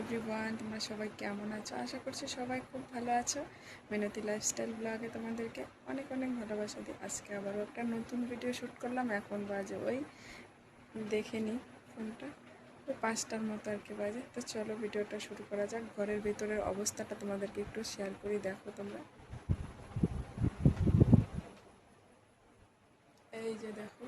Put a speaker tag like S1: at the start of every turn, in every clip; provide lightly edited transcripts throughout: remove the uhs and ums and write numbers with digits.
S1: Everyone, তোমরা সবাই কেমন আছো? আশা করছি সবাই খুব ভালো আছো। মিনতি লাইফস্টাইল ব্লগে তোমাদেরকে অনেক অনেক ভালোবাসা দিই। আজকে আবারও একটা নতুন ভিডিও শ্যুট করলাম। এখন বাজে ওই দেখে নিই ফোনটা, ওই 5টার মতো আর কি বাজে। তো চলো ভিডিওটা শুরু করা যাক। ঘরের ভিতরের অবস্থাটা তোমাদেরকে একটু শেয়ার করি, দেখো তোমরা। এই যে দেখো,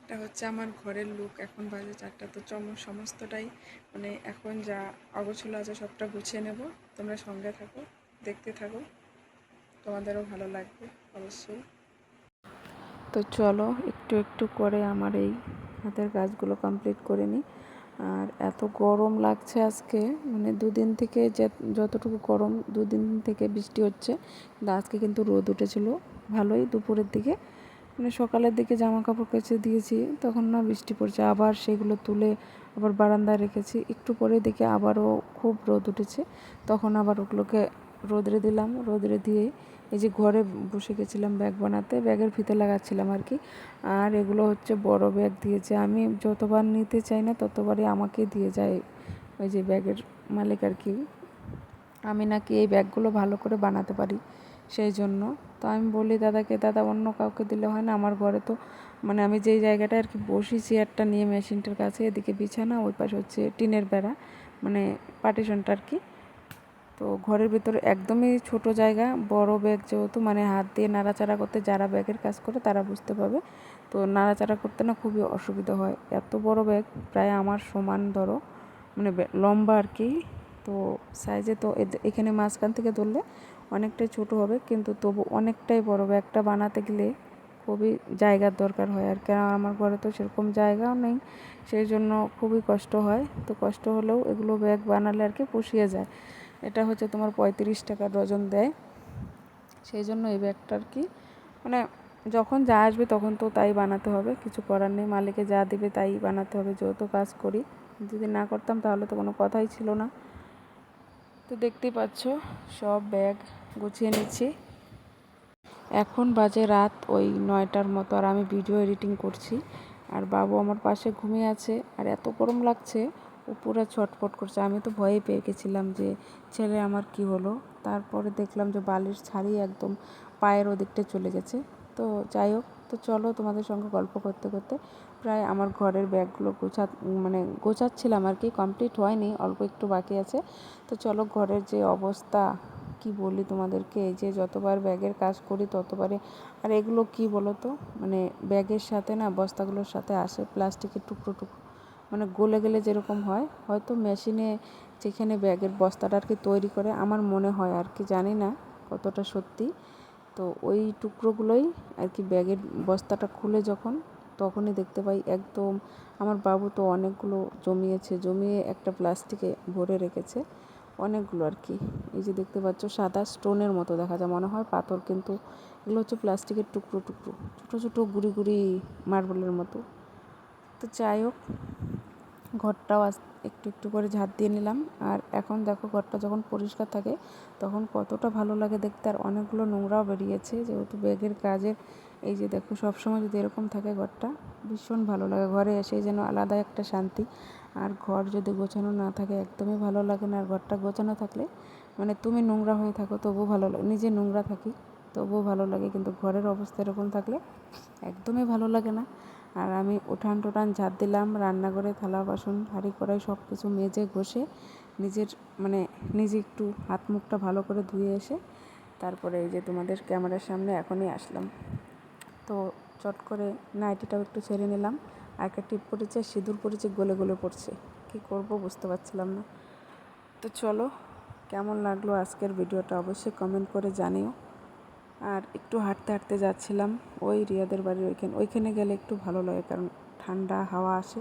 S1: এটা হচ্ছে আমার ঘরের লুক। এখন বাজে 4টা। তো সমস্তটাই মানে এখন যা অগোছালো আছে সবটা গুছিয়ে নেব। তোমরা সঙ্গে থাকো, দেখতে থাকো, তোমাদেরও ভালো লাগবে অবশ্যই। তো চলো একটু একটু করে আমার এই হাতের কাজগুলো কমপ্লিট করে নিই। আর এত গরম লাগছে আজকে, মানে দুদিন থেকে যতটুকু গরম, দুদিন থেকে বৃষ্টি হচ্ছে, কিন্তু আজকে কিন্তু রোদ উঠেছিল ভালোই দুপুরের দিকে। মানে সকালের দিকে জামা কাপড় কেচে দিয়েছি, তখন না বৃষ্টি পড়ছে, আবার সেগুলো তুলে আবার বারান্দায় রেখেছি। একটু পরে দেখে আবারও খুব রোদ উঠেছে, তখন আবার ওগুলোকে রোদরে দিলাম। রোদরে দিয়ে এই যে ঘরে বসে গেছিলাম ব্যাগ বানাতে, ব্যাগের ফিতে লাগাচ্ছিলাম আর কি। আর এগুলো হচ্ছে বড় ব্যাগ দিয়েছে, আমি যতবার নিতে চাই না ততবারই আমাকে দিয়ে যায় ওই যে ব্যাগের মালিক আর কি। আমি নাকি এই ব্যাগগুলো ভালো করে বানাতে পারি, সেই জন্য। তো আমি বলি দাদাকে, দাদা অন্য কাউকে দিলে হয় না, আমার ঘরে তো মানে আমি যেই জায়গাটায় আর কি বসি চেয়ারটা নিয়ে মেশিনটার কাছে, এদিকে বিছানা, ওই পাশে হচ্ছে টিনের বেড়া, মানে পার্টিশনটা আর কি। তো ঘরের ভিতরে একদমই ছোট জায়গা, বড় ব্যাগ যেহেতু, মানে হাত দিয়ে নাড়াচাড়া করতে, যারা ব্যাগের কাজ করে তারা বুঝতে পাবে। তো নাড়াচাড়া করতে না খুবই অসুবিধা হয়। এত বড় ব্যাগ, প্রায় আমার সমান ধরো, মানে লম্বা আর কি। তো সাইজে তো এখানে মাঝখান থেকে ধরলে অনেকটাই ছোট হবে, কিন্তু তবু অনেকটাই বড়। ব্যাগটা বানাতে গেলে খুবই জায়গার দরকার হয়, আর কেন আমার ঘরে তো সেরকম জায়গাও নেই, সেই জন্য খুবই কষ্ট হয়। তো কষ্ট হলেও এগুলো ব্যাগ বানালে আর কি পুষিয়ে যায়। এটা হচ্ছে তোমার 35 টাকা ডজন দেয়, সেই জন্য এই ব্যাগটা আর কি, মানে যখন যা আসবে তখন তো তাই বানাতে হবে, কিছু করার নেই। মালিকে যা দিবে তাই বানাতে হবে, যেহেতু কাজ করি। যদি না করতাম তাহলে তো কোনো কথাই ছিল না। তো দেখতেই পাচ্ছ সব ব্যাগ গুছিয়ে নিচ্ছি। এখন বাজে রাত ওই 9টার মতো, আর আমি ভিডিও এডিটিং করছি। আর বাবু আমার পাশে ঘুমিয়ে আছে, আর এত গরম লাগছে, ও পুরো ছটফট করছে। আমি তো ভয়ে পেয়ে গেছিলাম যে ছেলে আমার কি হলো। তারপরে দেখলাম যে বালিশ ছাড়িয়ে একদম পায়ের ওদিকটা চলে গেছে। তো যাই হোক, তো চলো তোমাদের সঙ্গে গল্প করতে করতে প্রায় আমার ঘরের ব্যাগগুলো মানে গোছাচ্ছিলাম আর কি, কমপ্লিট হয়নি, অল্প একটু বাকি আছে। তো চলো ঘরের যে অবস্থা কি বলি তোমাদেরকে, এই যে যতবার ব্যাগের কাজ করি ততবারই। আর এগুলো কি বলো তো, মানে ব্যাগের সাথে না, বস্তাগুলোর সাথে আসে প্লাস্টিকের টুকরো টুকরো, মানে গলে গেলে যেরকম হয়, হয়তো মেশিনে যেখানে ব্যাগের বস্তাটা আর কি তৈরি করে, আমার মনে হয় আর কি, জানি না কতটা সত্যি। তো ওই টুকরোগুলোই আর কি ব্যাগের বস্তাটা খুলে তখনই দেখতে পাই একদম। আমার বাবু তো অনেকগুলো জমিয়ে একটা প্লাস্টিকে ভরে রেখেছে, অনেকগুলো আর কি। এই যে দেখতে পাচ্ছ সাদা স্টোনের মতো দেখা যায়, মনে হয় পাথর, কিন্তু এগুলো হচ্ছে প্লাস্টিকের টুকরো টুকরো, ছোটো ছোটো গুড়ি গুড়ি মার্বেলের মতো। তো যাই হোক, ঘরটাও একটু একটু করে ঝাঁট দিয়ে নিলাম। আর এখন দেখো ঘরটা যখন পরিষ্কার থাকে তখন কতটা ভালো লাগে দেখতে। আর অনেকগুলো নোংরাও বেরিয়েছে, যেহেতু ব্যাগের কাজের। এই যে দেখো, সবসময় যদি এরকম থাকে ঘরটা, ভীষণ ভালো লাগে। ঘরে এসে যেন আলাদা একটা শান্তি। আর ঘর যদি গোছানো না থাকে একদমই ভালো লাগে না। আর ঘরটা গোছানো থাকলে, মানে তুমি নোংরা হয়ে থাকো তবুও ভালো লাগে, নিজে নোংরা থাকি তবুও ভালো লাগে, কিন্তু ঘরের অবস্থা এরকম থাকলে একদমই ভালো লাগে না। আর আমি উঠান টুঠান ঝাঁট দিলাম, রান্নাঘরে থালা বাসন হাঁড়ি কড়াই সব কিছু মেজে ঘষে নিজে একটু হাত মুখটা ভালো করে ধুয়ে এসে তারপরে এই যে তোমাদের ক্যামেরার সামনে এখনই আসলাম। তো চট করে নাইটিটাও একটু ছেড়ে নিলাম। আর একটা টিপ পড়েছে, সিঁদুর পড়েছে, গলে গলে পড়ছে, কী করব বুঝতে পারছিলাম না। তো চলো, কেমন লাগলো আজকের ভিডিওটা অবশ্যই কমেন্ট করে জানিও। আর একটু হাঁটতে হাঁটতে যাচ্ছিলাম ওই রিয়াদের বাড়ির ওইখানে গেলে একটু ভালো লাগে, কারণ ঠান্ডা হাওয়া আসে।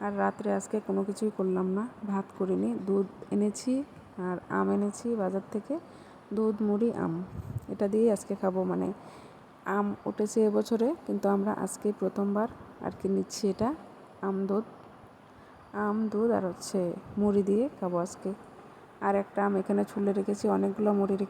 S1: আর রাত্রে আজকে কোনো কিছুই করলাম না, ভাত করিনি, দুধ এনেছি আর আম এনেছি বাজার থেকে, দুধ মুড়ি আম, এটা দিয়েই আজকে খাবো। মানে আম উঠেছে এবছরে, কিন্তু আমরা আজকে প্রথমবার আর কি নিচ্ছি এটা, আম দুধ আর হচ্ছে মুড়ি দিয়ে খাবো আজকে। আর একটা আম এখানে ছুলে রেখেছি, অনেকগুলো মুড়ি রেখে